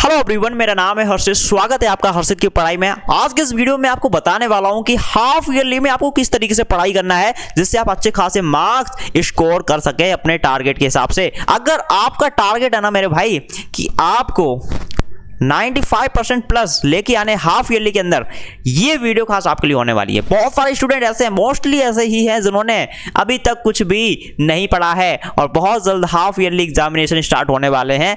Hello everyone, मेरा नाम है हर्षित। स्वागत है आपका हर्षित की पढ़ाई में। आज के इस वीडियो में आपको बताने वाला हूं कि हाफ ईयरली में आपको किस तरीके से पढ़ाई करना है जिससे आप अच्छे खासे मार्क्स स्कोर कर सके अपने टारगेट के हिसाब से। अगर आपका टारगेट है ना मेरे भाई कि आपको 95% प्लस लेके आने हाफ ईयरली के अंदर, ये वीडियो खास आपके लिए होने वाली है। बहुत सारे स्टूडेंट ऐसे हैं, मोस्टली ऐसे ही हैं जिन्होंने अभी तक कुछ भी नहीं पढ़ा है और बहुत जल्द हाफ ईयरली एग्जामिनेशन स्टार्ट होने वाले हैं।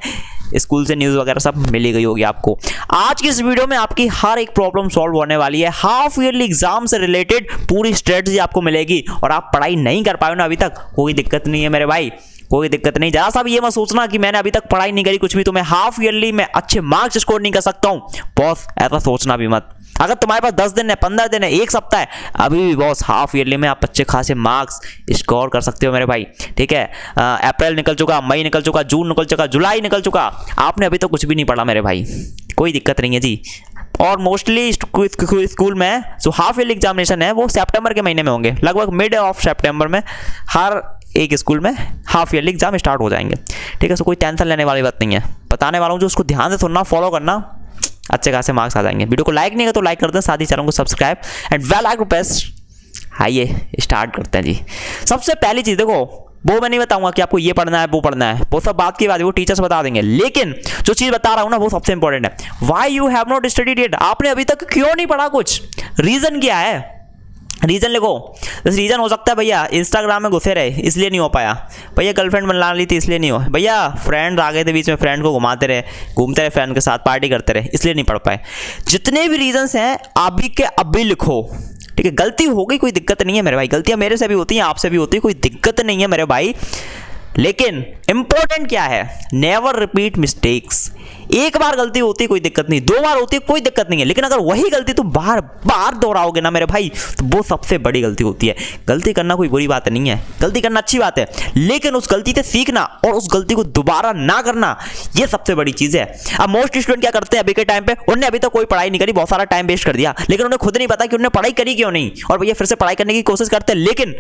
स्कूल से न्यूज़ वगैरह सब मिली गई होगी आपको। आज की इस वीडियो में आपकी हर एक प्रॉब्लम सॉल्व होने वाली है। हाफ ईयरली एग्जाम से रिलेटेड पूरी स्ट्रेटजी आपको मिलेगी और आप पढ़ाई नहीं कर पाए ना अभी तक, कोई दिक्कत नहीं है मेरे भाई, कोई दिक्कत नहीं। जरा सा भी ये मत सोचना कि मैंने अभी तक पढ़ाई नहीं करी कुछ भी तो मैं हाफ ईयरली में अच्छे मार्क्स स्कोर नहीं कर सकता हूं। बॉस ऐसा सोचना भी मत। अगर तुम्हारे पास 10 दिन है, 15 दिन है, एक सप्ताह है, अभी भी बॉस हाफ ईयरली में आप अच्छे खासे मार्क्स स्कोर कर सकते हो मेरे भाई। ठीक है, अप्रैल निकल चुका, मई निकल चुका, जून निकल चुका, जुलाई निकल चुका, आपने अभी तक कुछ भी नहीं पढ़ा मेरे भाई, कोई दिक्कत नहीं है जी। और मोस्टली स्कूल में जो हाफ ईयरली एग्जामिनेशन है वो सितंबर के महीने में होंगे, लगभग मिड ऑफ सितंबर में हर एक स्कूल में हाफ ईयरली एग्जाम स्टार्ट हो जाएंगे। ठीक है, सो कोई टेंशन लेने वाली बात नहीं है, बताने वाला हूँ जो उसको ध्यान से सुनना, फॉलो करना, अच्छे खासे मार्क्स आ जाएंगे। वीडियो को लाइक नहीं किया तो लाइक कर दें, साथ ही चैनल को subscribe and bell icon press. आइए स्टार्ट करते हैं जी। सबसे पहली चीज़ देखो, वो मैं नहीं बताऊंगा कि आपको ये पढ़ना है वो पढ़ना है, वो सब बात की बात है, वो टीचर्स बता देंगे। लेकिन जो चीज़ बता रहा हूँ ना वो सबसे इंपॉर्टेंट है। Why you have not studied it, आपने अभी तक क्यों नहीं पढ़ा कुछ, रीज़न क्या है? रीज़न लिखो। रीज़न हो सकता है भैया इंस्टाग्राम में घुसे रहे इसलिए नहीं हो पाया, भैया गर्लफ्रेंड बना ली थी इसलिए नहीं हो, भैया फ्रेंड आ गए थे बीच में, फ्रेंड को घुमाते रहे, घूमते रहे फ्रेंड के साथ, पार्टी करते रहे, इसलिए नहीं पढ़ पाए। जितने भी रीजंस हैं अभी के अभी लिखो। ठीक है, गलती हो गई कोई दिक्कत नहीं है मेरे भाई, गलतियां मेरे से भी होती हैं, आपसे भी होती है, कोई दिक्कत नहीं है मेरे भाई। लेकिन इंपॉर्टेंट क्या है, नेवर रिपीट मिस्टेक्स। एक बार गलती होती है कोई दिक्कत नहीं, 2 बार होती है कोई दिक्कत नहीं है, लेकिन अगर वही गलती तुम बार बार दोहराओगे ना मेरे भाई तो वो सबसे बड़ी गलती होती है। गलती करना कोई बुरी बात नहीं है, गलती करना अच्छी बात है, लेकिन उस गलती से सीखना और उस गलती को दोबारा ना करना ये सबसे बड़ी चीज़ है। अब मोस्ट स्टूडेंट क्या करते हैं अभी के टाइम पे, उन्होंने अभी तक कोई पढ़ाई नहीं करी, बहुत सारा टाइम वेस्ट कर दिया, लेकिन उन्हें खुद नहीं पता कि उन्होंने पढ़ाई करी क्यों नहीं, और भैया फिर से पढ़ाई करने की कोशिश करते हैं, लेकिन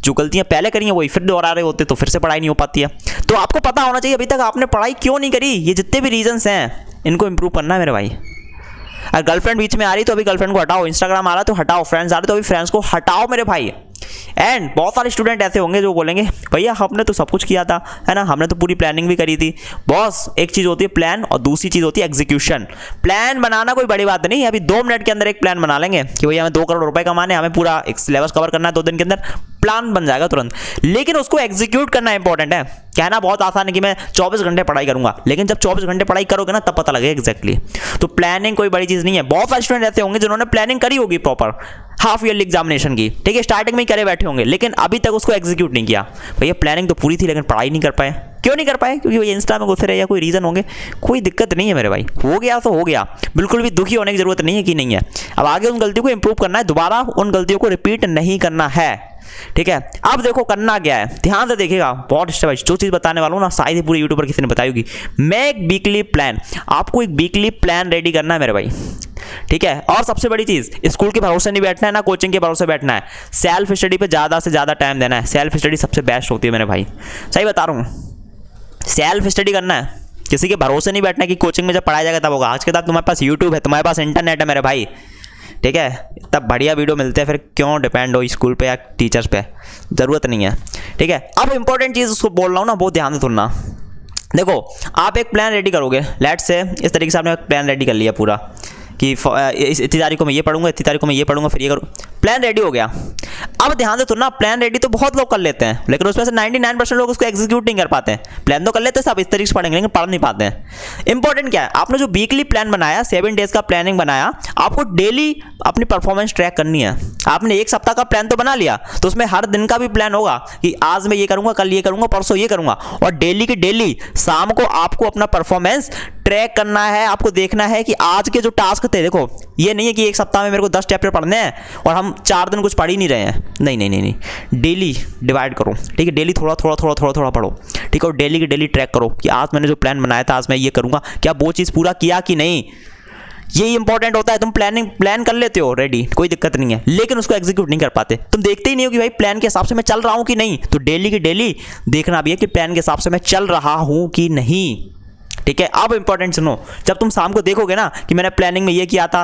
जो गलतियां पहले करी हैं वही फिर दोहरा रहे होते तो फिर से पढ़ाई नहीं हो पाती है। तो आपको पता होना चाहिए अभी तक आपने पढ़ाई क्यों नहीं करी, ये जितने भी रीजंस हैं इनको इंप्रूव करना है मेरे भाई। अगर गर्लफ्रेंड बीच में आ रही तो अभी गर्लफ्रेंड को हटाओ, इंस्टाग्राम आ रहा तो हटाओ, फ्रेंड्स आ रहे तो अभी फ्रेंड्स को हटाओ मेरे भाई। एंड बहुत सारे स्टूडेंट ऐसे होंगे जो बोलेंगे भैया हमने तो सब कुछ किया था, है ना, हमने तो पूरी प्लानिंग भी करी थी। बॉस एक चीज़ होती है प्लान और दूसरी चीज़ होती है एग्जीक्यूशन। प्लान बनाना कोई बड़ी बात नहीं है, अभी 2 मिनट के अंदर एक प्लान बना लेंगे कि भैया हमें 2 करोड़ रुपए कमाने, हमें पूरा एक सिलेबस कवर करना है 2 दिन के अंदर, प्लान बन जाएगा तुरंत। लेकिन उसको एग्जीक्यूट करना इंपॉर्टेंट है। कहना बहुत आसान है कि मैं 24 घंटे पढ़ाई करूंगा, लेकिन जब 24 घंटे पढ़ाई करोगे ना तब पता लगेगा एग्जैक्टली। तो प्लानिंग कोई बड़ी चीज़ नहीं है। बहुत सारे स्टूडेंट ऐसे होंगे जिन्होंने प्लानिंग करी होगी प्रॉपर हाफ ईयरली एग्जामिनेशन की, ठीक है, स्टार्टिंग में ही करे बैठे होंगे, लेकिन अभी तक उसको एग्जीक्यूट नहीं किया। भैया प्लानिंग तो पूरी थी लेकिन पढ़ाई नहीं कर पाए, क्यों नहीं कर पाए? क्योंकि भैया इंस्टा में घुसे रहे या कोई रीज़न होंगे, कोई दिक्कत नहीं है मेरे भाई, हो गया तो हो गया, बिल्कुल भी दुखी होने की जरूरत नहीं है कि नहीं है। अब आगे उन गलतियों को इंप्रूव करना है, दोबारा उन गलतियों को रिपीट नहीं करना है। ठीक है, अब देखो करना क्या है, ध्यान से देखिएगा, बहुत स्टेप जो चीज़ बताने वाला हूँ ना शायद ही पूरी यूट्यूब पर किसी ने बताई होगी। मेक वीकली प्लान, आपको एक वीकली प्लान रेडी करना है मेरे भाई। ठीक है, और सबसे बड़ी चीज़, स्कूल के भरोसे नहीं बैठना है ना कोचिंग के भरोसे बैठना है, सेल्फ स्टडी पे ज़्यादा से ज़्यादा टाइम देना है। सेल्फ स्टडी सबसे बेस्ट होती है मेरे भाई, सही बता रहा हूँ, सेल्फ स्टडी करना है, किसी के भरोसे नहीं बैठना है कि कोचिंग में जब पढ़ाया जाएगा तब होगा। आज के बाद तुम्हारे पास यूट्यूब है, तुम्हारे पास इंटरनेट है मेरे भाई, ठीक है, तब बढ़िया वीडियो मिलते हैं, फिर क्यों डिपेंड हो स्कूल पे या टीचर्स पे, ज़रूरत नहीं है। ठीक है, अब इंपॉर्टेंट चीज़ उसको बोल रहा हूँ ना, बहुत ध्यान से सुनना। देखो आप एक प्लान रेडी करोगे, लेट्स से इस तरीके से आपने एक प्लान रेडी कर लिया पूरा कि इतनी तारीख को मैं ये पढ़ूंगा, इतनी तारीख को मैं ये पढ़ूंगा, फिर ये करूँ, प्लान रेडी हो गया। अब ध्यान से सुनना, प्लान रेडी तो बहुत लोग कर लेते हैं, लेकिन उसमें से 99% लोग उसको एग्जीक्यूट नहीं कर पाते हैं। प्लान तो कर लेते हैं सब इस तरीके से पढ़ेंगे, लेकिन पढ़ नहीं पाते हैं। इंपॉर्टेंट क्या है, आपने जो वीकली प्लान बनाया, 7 डेज का प्लानिंग बनाया, आपको डेली अपनी परफॉर्मेंस ट्रैक करनी है। आपने एक सप्ताह का प्लान तो बना लिया, तो उसमें हर दिन का भी प्लान होगा कि आज मैं ये करूंगा, कल ये करूंगा, परसों ये करूंगा, और डेली की डेली शाम को आपको अपना परफॉर्मेंस ट्रैक करना है। आपको देखना है कि आज के जो टास्क थे, देखो ये नहीं है कि एक सप्ताह में मेरे को 10 चैप्टर पढ़ने हैं और हम 4 दिन कुछ पढ़ ही नहीं रहे हैं, नहीं नहीं नहीं नहीं, डेली डिवाइड करो। ठीक है, डेली थोड़ा थोड़ा थोड़ा थोड़ा थोड़ा पढ़ो। ठीक है, और डेली की डेली ट्रैक करो कि आज मैंने जो प्लान बनाया था आज मैं ये करूंगा, क्या वो चीज़ पूरा किया कि नहीं। यही इंपॉर्टेंट होता है। तुम प्लान कर लेते हो रेडी, कोई दिक्कत नहीं है, लेकिन उसको एग्जीक्यूट नहीं कर पाते। तुम देखते ही नहीं हो कि भाई प्लान के हिसाब से मैं चल रहा हूं कि नहीं। तो डेली की डेली देखना भी है कि प्लान के हिसाब से मैं चल रहा हूं कि नहीं। ठीक है। अब इंपॉर्टेंट सुनो, जब तुम शाम को देखोगे ना कि मैंने प्लानिंग में ये किया था,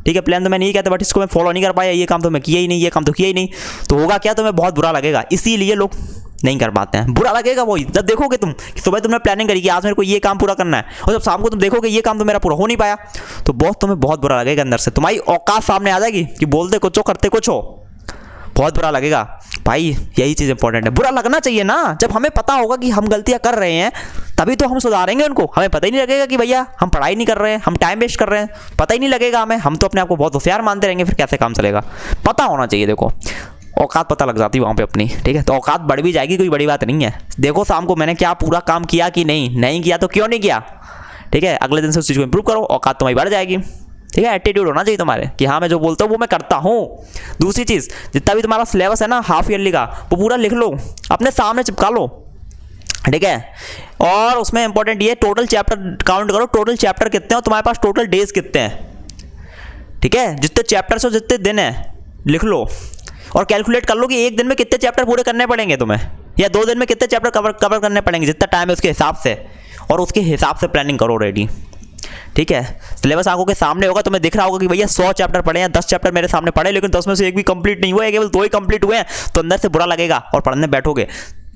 ठीक है, प्लान तो मैंने ये किया था बट इसको मैं फॉलो नहीं कर पाया, ये काम तो मैं किया ही नहीं, ये काम तो किया ही नहीं, तो होगा क्या, तुम्हें बहुत बुरा लगेगा। इसीलिए लोग नहीं कर पाते हैं, बुरा लगेगा वही जब देखोगे तुम कि सुबह तुमने प्लानिंग करी कि आज मेरे को ये काम पूरा करना है, और जब शाम को तुम देखोगे ये काम तो मेरा पूरा हो नहीं पाया, तो तुम्हें बहुत बुरा लगेगा अंदर से, तुम्हारी औकात सामने आ जाएगी कि बोलते कुछ हो करते कुछ हो, बहुत बुरा लगेगा भाई। यही चीज़ इंपॉर्टेंट है, बुरा लगना चाहिए ना। जब हमें पता होगा कि हम गलतियां कर रहे हैं तभी तो हम सुधारेंगे उनको। हमें पता ही नहीं लगेगा कि भैया हम पढ़ाई नहीं कर रहे हैं, हम टाइम वेस्ट कर रहे हैं, पता ही नहीं लगेगा हमें। हम तो अपने आप को बहुत होशियार मानते रहेंगे, फिर कैसे काम चलेगा। पता होना चाहिए, देखो औकात पता लग जाती है वहाँ पे अपनी, ठीक है। तो औकात बढ़ भी जाएगी, कोई बड़ी बात नहीं है। देखो शाम को मैंने क्या पूरा काम किया कि नहीं किया तो क्यों नहीं किया, ठीक है। अगले दिन से उस चीज़ को इंप्रूव करो, औकात तुम्हारी बढ़ जाएगी, ठीक है। एटीट्यूड होना चाहिए तुम्हारे कि हाँ मैं जो बोलता हूँ वो मैं करता हूँ। दूसरी चीज़, जितना भी तुम्हारा सिलेबस है ना हाफ ईयरली का, वो पूरा लिख लो, अपने सामने चिपका लो, ठीक है। और उसमें इंपॉर्टेंट ये टोटल चैप्टर काउंट करो, टोटल चैप्टर कितने हो तुम्हारे पास, टोटल डेज कितने हैं, ठीक है। जितने चैप्टर्स हो जितने दिन है लिख लो, और कैलकुलेट कर लो कि एक दिन में कितने चैप्टर पूरे करने पड़ेंगे तुम्हें, या 2 दिन में कितने चैप्टर कवर करने पड़ेंगे, जितना टाइम है उसके हिसाब से, और उसके हिसाब से प्लानिंग करो रेडी, ठीक है। सिलेबस आंखों के सामने होगा, तुम्हें दिख रहा होगा कि भैया 100 चैप्टर पढ़े हैं, 10 चैप्टर मेरे सामने पढ़े, लेकिन 10 में से एक भी कंप्लीट नहीं हुआ है, केवल 2 ही कंप्लीट हुए हैं, तो अंदर से बुरा लगेगा और पढ़ने बैठोगे।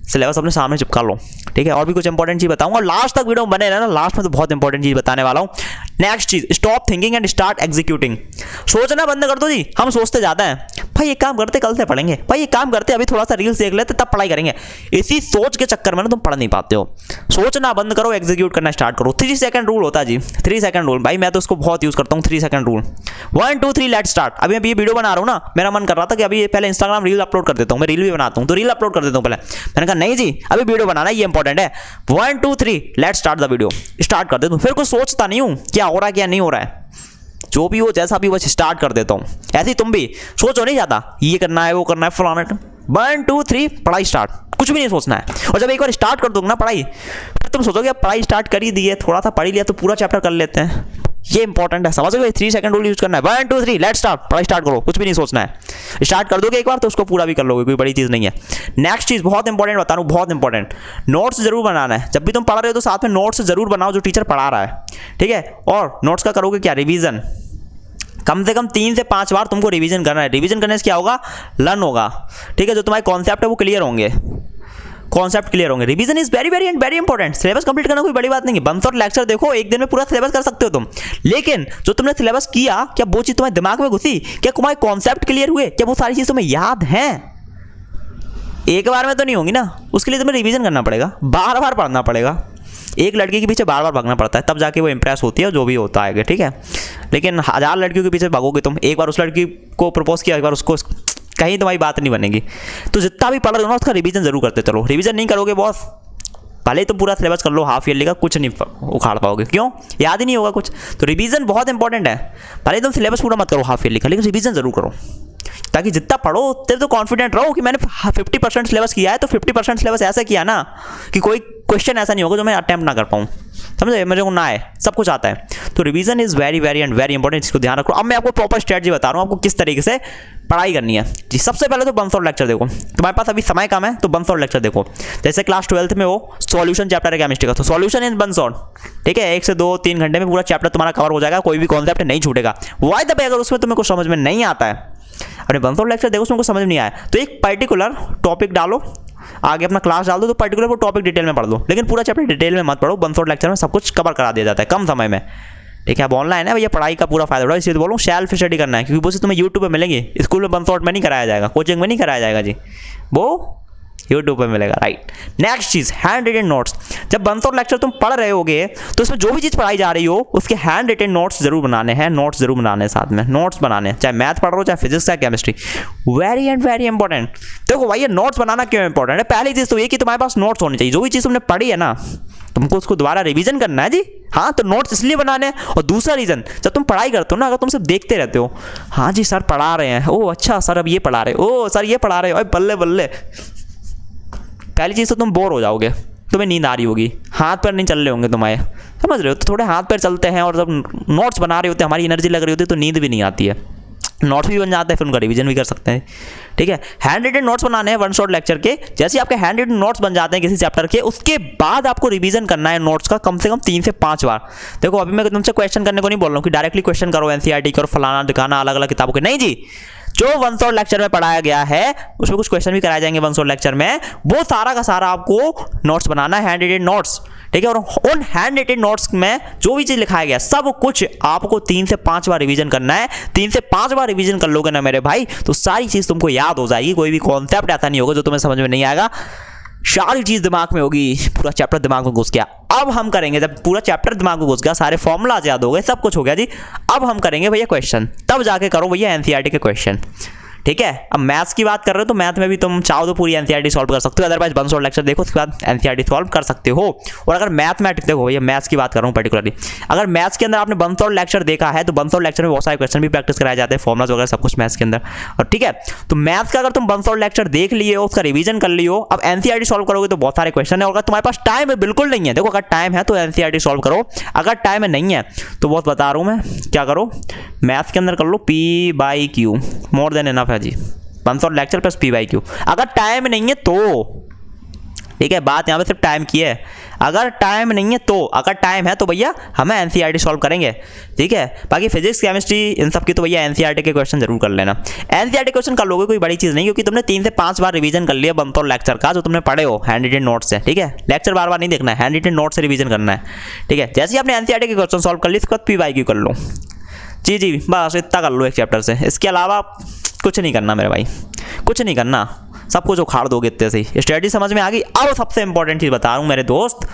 सिलेबस अपने सामने चिपका लो, ठीक है। और भी कुछ इंपॉर्टेंट चीज बताऊंगा, लास्ट तक वीडियो बने रहना, लास्ट में तो बहुत इंपॉर्टेंट चीज बताने वाला हूं। नेक्स्ट चीज, stop thinking and start executing. सोचना बंद कर दो जी। हम सोचते जाते हैं भाई ये काम करते कल से पढ़ेंगे, भाई ये काम करते अभी थोड़ा सा रील्स देख लेते तब पढ़ाई करेंगे। इसी सोच के चक्कर में ना तुम पढ़ नहीं पाते हो। सोचना बंद करो, एग्जीक्यूट करना स्टार्ट करो। 3 सेकंड रूल होता है जी, 3 सेकंड रूल, भाई मैं तो उसको बहुत यूज करता हूँ। 3 सेकंड रूल, 1 2 3 लेट्स स्टार्ट। अभी मैं ये वीडियो बना रहा हूँ ना, मेरा मन कर रहा था कि अभी पहले इंस्टाग्राम रील अपलोड कर देता हूँ, मैं रील भी बनाता हूँ तो रील अपलोड कर देता हूँ पहले। मैंने कहा नहीं जी अभी वीडियो बनाना है, ये इंपॉर्टेंट है। 1 2 3 let's start the video, start कर देता हूँ। फिर कुछ सोचता नहीं हूँ क्या हो रहा है क्या नहीं हो रहा है, जो भी हो जैसा भी बस स्टार्ट कर देता हूँ। ऐसे ही तुम भी सोचो नहीं जाता ये करना है वो करना है फलाना। 1 2 3 पढ़ाई स्टार्ट, कुछ भी नहीं सोचना है। और जब एक बार स्टार्ट कर दोगे ना पढ़ाई, फिर तुम सोचोगे अब पढ़ाई स्टार्ट कर ही दी है, थोड़ा सा पढ़ लिया तो पूरा चैप्टर कर लेते हैं। ये इंपॉर्टेंट है, समझोगे। 3 सेकंड रूल यूज करना है। 1 2 3 लेट्स स्टार्ट, पढ़ाई स्टार्ट करो, कुछ भी नहीं सोचना है। स्टार्ट कर दोगे एक बार तो उसको पूरा भी कर लोगे, कोई बड़ी चीज़ नहीं है। नेक्स्ट चीज़ बहुत इंपॉर्टेंट बता रहा हूँ, बहुत इंपॉर्टेंट, नोट्स जरूर बनाना है। जब भी तुम पढ़ रहे हो तो साथ में नोट्स जरूर बनाओ जो टीचर पढ़ा रहा है, ठीक है। और नोट्स का करोगे क्या, रिवीजन। कम से कम 3 से 5 बार तुमको रिवीजन करना है। रिवीजन करने से क्या होगा, लर्न होगा, ठीक है। जो तुम्हारे कॉन्सेप्ट है वो क्लियर होंगे, कॉन्सेप्ट क्लियर होंगे। Revision is very very and very important. Syllabus complete करना कोई बड़ी बात नहीं है। बंस और लेक्चर देखो, एक दिन में पूरा सिलेबस कर सकते हो तुम, लेकिन जो तुमने सिलेबस किया क्या वो चीज़ तुम्हारे दिमाग में घुसी, क्या तुम्हारे कॉन्सेप्ट क्लियर हुए, क्या वो सारी चीज़ तुम्हें याद हैं। एक बार में तो नहीं होंगी ना, उसके लिए तुम्हें रिवीजन करना पड़ेगा, बार बार पढ़ना पड़ेगा। एक लड़की के पीछे बार बार भागना पड़ता है, तब जाके वो इंप्रेस होती है, जो भी होता है, ठीक है। लेकिन 1000 लड़कियों के पीछे भागोगे तुम, एक बार उस लड़की को प्रपोज किया, एक बार उसको, कहीं तुम्हारी बात नहीं बनेगी। तो जितना भी पढ़ रहे हो ना उसका रिवीजन जरूर करते चलो। रिवीजन नहीं करोगे बॉस, भले तो पूरा सिलेबस कर लो हाफ ईयरली का, कुछ नहीं उखाड़ पाओगे, क्यों, याद ही नहीं होगा कुछ। तो रिवीजन बहुत इंपॉर्टेंट है। भले तुम सिलेबस पूरा मत करो हाफ ईयरली का, लेकिन रिवीजन जरूर करो, ताकि जितना पढ़ो उतने तो कॉन्फिडेंट रहो कि मैंने 50% सिलेबस किया है, तो 50% सिलेबस ऐसा किया ना कि कोई क्वेश्चन ऐसा नहीं होगा जो मैं अटेम्प्ट ना कर पाऊँ, समझे, मेरे को ना आए, सब कुछ आता है। तो revision is very very and very important, इसको ध्यान रखो। अब मैं आपको प्रॉपर स्ट्रेटजी बता रहा हूँ आपको किस तरीके से पढ़ाई करनी है जी। सबसे पहले तो बंस और लेक्चर देखो, तुम्हारे पास अभी समय कम है तो बंस और लेक्चर देखो। जैसे क्लास 12th में वो सॉल्यूशन चैप्टर है केमिस्ट्री का, तो सॉल्यूशन इन बंस और, ठीक है। 1 से 2-3 घंटे में पूरा चैप्टर तुम्हारा कवर हो जाएगा, कोई भी कॉन्सेप्ट नहीं छूटेगा। वाई द पे अगर उसमें तुम्हें कुछ समझ में नहीं आता है, अपने बंस और लेक्चर देखो, उसमें कुछ समझ नहीं आया तो एक पर्टिकुलर टॉपिक डालो, आगे अपना क्लास डाल दो, तो पर्टिकुलर वो टॉपिक डिटेल में पढ़ लो, लेकिन पूरा चैप्टर डिटेल में मत पढ़ो। बंस और लेक्चर में सब कुछ कवर करा दिया जाता है कम समय में, ठीक है। अब ऑनलाइन है भैया, पढ़ाई का पूरा फायदा उठाओ, इसलिए तो बोलूँ सेल्फ स्टडी करना है, क्योंकि वो तुम्हें यूट्यूब पे मिलेंगे, स्कूल में बंस आउट में नहीं कराया जाएगा, कोचिंग में नहीं कराया जाएगा जी, वो यूट्यूब पे मिलेगा, राइट। नेक्स्ट चीज़, हैंड रिटन नोट्स। जब बंस और लेक्चर तुम पढ़ रहे होगे तो उसमें जो भी चीज़ पढ़ाई जा रही हो उसके हैंड रिटन नोट्स जरूर बनाने हैं, नोट्स जरूर बनाने हैं, साथ में नोट्स बनाने हैं, चाहे मैथ पढ़ रहे हो चाहे फिजिक्स या chemistry, very and very important. देखो भाई ये नोट्स बनाना क्यों इंपॉर्टेंट है, पहली चीज़ तो ये कि तुम्हारे पास नोट्स होनी चाहिए। जो भी चीज़ तुमने पढ़ी है ना तुमको उसको दोबारा रिवीजन करना है जी, हाँ, तो नोट्स इसलिए बनाने हैं। और दूसरा रीज़न, जब तुम पढ़ाई करते हो ना, अगर तुम सिर्फ देखते रहते हो, हाँ जी सर पढ़ा रहे हैं, ओह अच्छा सर अब ये पढ़ा रहे, ओह सर ये पढ़ा रहे हो, बल्ले बल्ले, पहली चीज़ तो तुम बोर हो जाओगे, तुम्हें नींद आ रही होगी, हाथ पैर नहीं चल रहे होंगे तुम्हारे, समझ रहे हो। तो थोड़े हाथ पैर चलते हैं और जब नोट्स बना रहे होते हैं, हमारी एनर्जी लग रही होती है तो नींद भी नहीं आती है। नोट्स भी बन जाते हैं, फिर उनका रिवीजन भी कर सकते हैं। ठीक है, हैंड रिटन नोट्स बनाने हैं वन शॉट लेक्चर के। जैसे आपके हैंड रिटन नोट्स बन जाते हैं किसी चैप्टर के, उसके बाद आपको रिवीजन करना है नोट्स का कम से कम 3 से 5 बार। देखो अभी मैं तुमसे क्वेश्चन करने को नहीं बोल रहा हूँ कि डायरेक्टली क्वेश्चन करो, एनसीईआरटी करो, फलाना दिखाना, अलग अलग किताबों के, नहीं जी। जो वन शॉट लेक्चर में पढ़ाया गया है उसमें कुछ क्वेश्चन भी कराए जाएंगे वन शॉट लेक्चर में, वो सारा का सारा आपको नोट्स बनाना है, हैंड रिटन नोट्स। ठीक है, और उन हैंड रिटन नोट्स में जो भी चीज लिखाया गया सब कुछ आपको 3 से 5 बार रिवीजन करना है। 3 से 5 बार रिवीजन कर लोगे ना मेरे भाई, तो सारी चीज तुमको याद हो जाएगी। कोई भी कॉन्सेप्ट ऐसा नहीं होगा जो तुम्हें समझ में नहीं आएगा, सारी चीज दिमाग में होगी, पूरा चैप्टर दिमाग में घुस गया। अब हम करेंगे, जब पूरा चैप्टर दिमाग में घुस गया, सारे फॉर्मूलाज याद हो गए, सब कुछ हो गया जी, अब हम करेंगे भैया क्वेश्चन। तब जाके करो भैया एनसीईआरटी के क्वेश्चन। ठीक है, अब मैथ्स की बात कर रहे हो तो मैथ में भी तुम चाहो तो पूरी एनसीईआरटी सॉल्व कर सकते हो, अदरवाइज वन शॉट लेक्चर देखो, उसके बाद एनसीईआरटी सॉल्व कर सकते हो। और अगर मैथमेटिक्स देखो, भैया मैथ्स की बात कर रहा हूँ पर्टिकुलरली, अगर मैथ्स के अंदर आपने वन शॉट लेक्चर देखा है तो वन शॉट लेक्चर में बहुत सारे क्वेश्चन भी प्रैक्टिस कराए जाते हैं, फॉर्मुलाज वगैरह सब कुछ मैथ्स के अंदर। और ठीक है, तो मैथ्स का अगर तुम वन शॉट लेक्चर देख लिए हो, उसका रिवीजन कर लियो, अब एनसीईआरटी सॉल्व करोगे तो बहुत सारे क्वेश्चन है। और अगर तुम्हारे पास टाइम बिल्कुल नहीं है, देखो अगर टाइम है तो एनसीईआरटी सॉल्व करो, अगर टाइम नहीं है तो बहुत बता रहा हूँ मैं, क्या करो मैथ्स के अंदर कर लो P/Q, मोर देन एनफ है जी, one shot lecture plus P/Q। अगर टाइम नहीं है तो, ठीक है, बात यहाँ पे सिर्फ टाइम की है, अगर टाइम नहीं है तो, अगर टाइम है तो भैया हमें एनसीईआरटी सॉल्व करेंगे। ठीक है, बाकी फिजिक्स केमिस्ट्री इन सब की तो भैया एनसीईआरटी के क्वेश्चन जरूर कर लेना। एनसीईआरटी क्वेश्चन कर लोगे कोई बड़ी चीज़ नहीं, क्योंकि तुमने 3 से 5 बार रिवीजन कर लिया वन शॉट लेक्चर का, जो तुमने पढ़े हो हैंड रिटन नोट्स से। ठीक है, लेक्चर बार बार नहीं देखना है, हैंड रिटन नोट्स से रिवीजन करना है। ठीक है, जैसे ही आपने एनसीईआरटी के क्वेश्चन सॉल्व कर लिए, इसके बाद P/Q कर लो जी, बस इतना कर लो एक चैप्टर से, इसके अलावा कुछ नहीं करना मेरे भाई, कुछ नहीं करना, सब कुछ उखाड़ दोगे इतने से ही। स्ट्रेटजी समझ में आ गई। अब सबसे इंपॉर्टेंट चीज बता रहा हूँ मेरे दोस्त,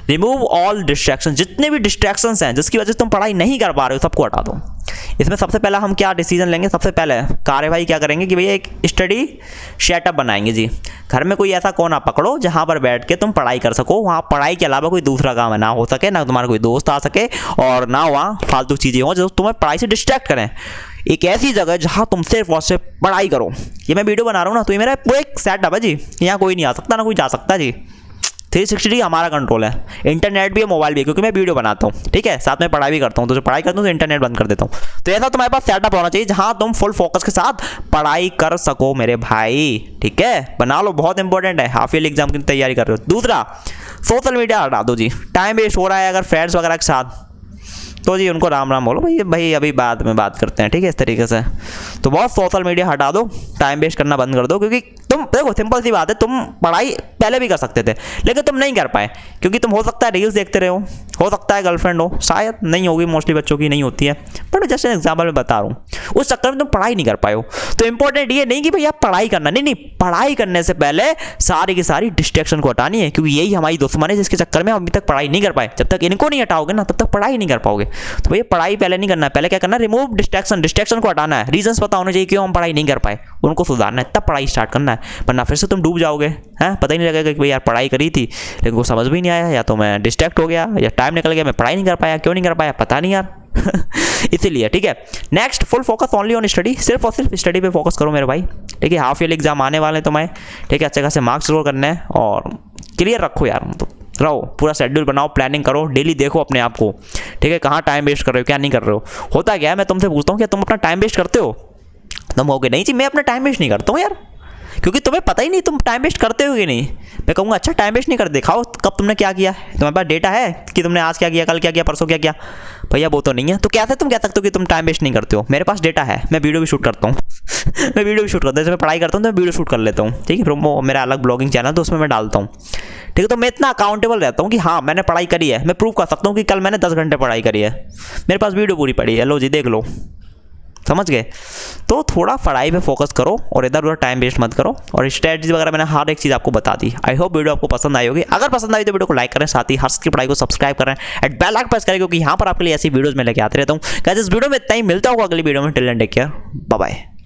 रिमूव ऑल डिस्ट्रैक्शन, जितने भी डिस्ट्रैक्शंस हैं जिसकी वजह से तुम पढ़ाई नहीं कर पा रहे हो, सबको हटा दो। इसमें सबसे पहला हम क्या डिसीजन लेंगे, सबसे पहले कार्यवाही क्या करेंगे कि भैया एक स्टडी सेटअप बनाएंगे जी। घर में कोई ऐसा कोना पकड़ो जहाँ पर बैठ के तुम पढ़ाई कर सको, वहाँ पढ़ाई के अलावा कोई दूसरा काम ना हो सके, ना तुम्हारा कोई दोस्त आ सके, और ना वहाँ फालतू चीज़ें हो जो तुम्हें पढ़ाई से डिस्ट्रैक्ट करें। एक ऐसी जगह जहाँ तुम सिर्फ और सिर्फ पढ़ाई करो। ये मैं वीडियो बना रहा हूँ ना, तो ये मेरा पूरा एक सेटअप है जी, यहाँ कोई नहीं आ सकता ना कोई जा सकता जी। 360 डिग्री हमारा कंट्रोल है, इंटरनेट भी है, मोबाइल भी है, क्योंकि मैं वीडियो बनाता हूँ। ठीक है, साथ में पढ़ाई भी करता हूँ, तो जो पढ़ाई करता हूँ तो इंटरनेट बंद कर देता हूँ। तो ऐसा तुम्हारे पास सेटअप होना चाहिए जहाँ तुम फुल फोकस के साथ पढ़ाई कर सको मेरे भाई। ठीक है, बना लो, बहुत इंपॉर्टेंट है, हाफ ईयरली एग्जाम की तैयारी कर रहे हो। दूसरा, सोशल मीडिया हटा दो जी, टाइम वेस्ट हो रहा है अगर फ्रेंड्स वगैरह के साथ, तो जी उनको राम राम बोलो भाई अभी बाद में बात करते हैं। ठीक है, इस तरीके से तो बहुत सोशल मीडिया हटा दो, टाइम वेस्ट करना बंद कर दो। क्योंकि तुम देखो सिंपल सी बात है, तुम पढ़ाई पहले भी कर सकते थे लेकिन तुम नहीं कर पाए, क्योंकि तुम हो सकता है रील्स देखते रहे हो सकता है गर्लफ्रेंड हो, शायद नहीं होगी, मोस्टली बच्चों की नहीं होती है, बट जस्ट एग्जाम्पल में बता रहा हूँ, उस चक्कर में तुम पढ़ाई नहीं कर पाए हो। तो इंपॉर्टेंट ये नहीं कि भैया पढ़ाई करना, नहीं, पढ़ाई करने से पहले सारी की सारी डिस्ट्रैक्शन को हटानी है, क्योंकि यही हमारी दुश्मन है जिसके चक्कर में हम अभी तक पढ़ाई नहीं कर पाए। जब तक इनको नहीं हटाओगे ना, तब तक पढ़ाई नहीं कर पाओगे। तो भैया पढ़ाई पहले नहीं करना है, पहले क्या करना है, रिमूव डिस्ट्रैक्शन को हटाना है, रीजंस पता होने चाहिए क्यों हम पढ़ाई नहीं कर पाए, उनको सुधारना है, तब पढ़ाई स्टार्ट करना है। वरना फिर से तुम डूब जाओगे, हैं, पता ही नहीं लगेगा कि भाई यार पढ़ाई करी थी लेकिन वो समझ भी नहीं आया, या तो मैं डिस्ट्रैक्ट हो गया, या टाइम निकल गया, मैं पढ़ाई नहीं कर पाया, क्यों नहीं कर पाया पता नहीं यार। इसीलिए ठीक है, next full focus only on study, सिर्फ और सिर्फ स्टडी पे फोकस करो मेरे भाई। ठीक है, हाफ ईयरली एग्जाम आने वाले हैं तुम्हें, ठीक है, अच्छे खासे मार्क्स स्कोर करने हैं और क्लियर रखो यार, तो रहो, पूरा शेड्यूल बनाओ, प्लानिंग करो, डेली देखो अपने आप को। ठीक है, कहाँ टाइम वेस्ट कर रहे हो, क्या नहीं कर रहे हो। होता क्या है, मैं तुमसे पूछता हूँ क्या तुम अपना टाइम वेस्ट करते हो, तुम कहोगे नहीं जी मैं अपना टाइम वेस्ट नहीं करता हूँ यार, क्योंकि तुम्हें पता ही नहीं तुम टाइम वेस्ट करते हो कि नहीं। मैं कहूँगा अच्छा टाइम वेस्ट नहीं कर, दिखाओ कब तुमने क्या किया, तुम्हारे पास डेटा है कि तुमने आज क्या किया, कल क्या किया, परसों क्या किया। भैया वो तो नहीं है, तो कैसे तुम कह सकते हो कि तुम टाइम वेस्ट नहीं करते हो। मेरे पास डेटा है, मैं वीडियो भी शूट करता हूँ मैं वीडियो भी शूट करता हूँ, जैसे मैं पढ़ाई करता हूँ तो मैं वीडियो शूट कर लेता हूँ। ठीक है, फिर वो मेरा अलग ब्लॉगिंग चैनल तो उसमें मैं डालता हूँ। ठीक है, तो मैं इतना अकाउंटेबल रहता हूँ कि हाँ मैंने पढ़ाई करी है, मैं प्रूव कर सकता हूँ कि कल मैंने 10 घंटे पढ़ाई करी है, मेरे पास वीडियो पूरी पड़ी है, लो जी देख लो, समझ गए। तो थोड़ा पढ़ाई पे फोकस करो और इधर उधर टाइम वेस्ट मत करो, और स्ट्रेटजी वगैरह मैंने हर एक चीज़ आपको बता दी। आई होप वीडियो आपको पसंद आई होगी, अगर पसंद आई तो वीडियो को लाइक करें, साथ ही हर्ष की पढ़ाई को सब्सक्राइब करें, एट बेल आइकन प्रेस करें, क्योंकि यहाँ पर आपके लिए ऐसी वीडियोज़ मैं लेके आते रहता हूँ। गाइस इस वीडियो में इतना ही, मिलता होगा अगली वीडियो में, till then take care, bye bye.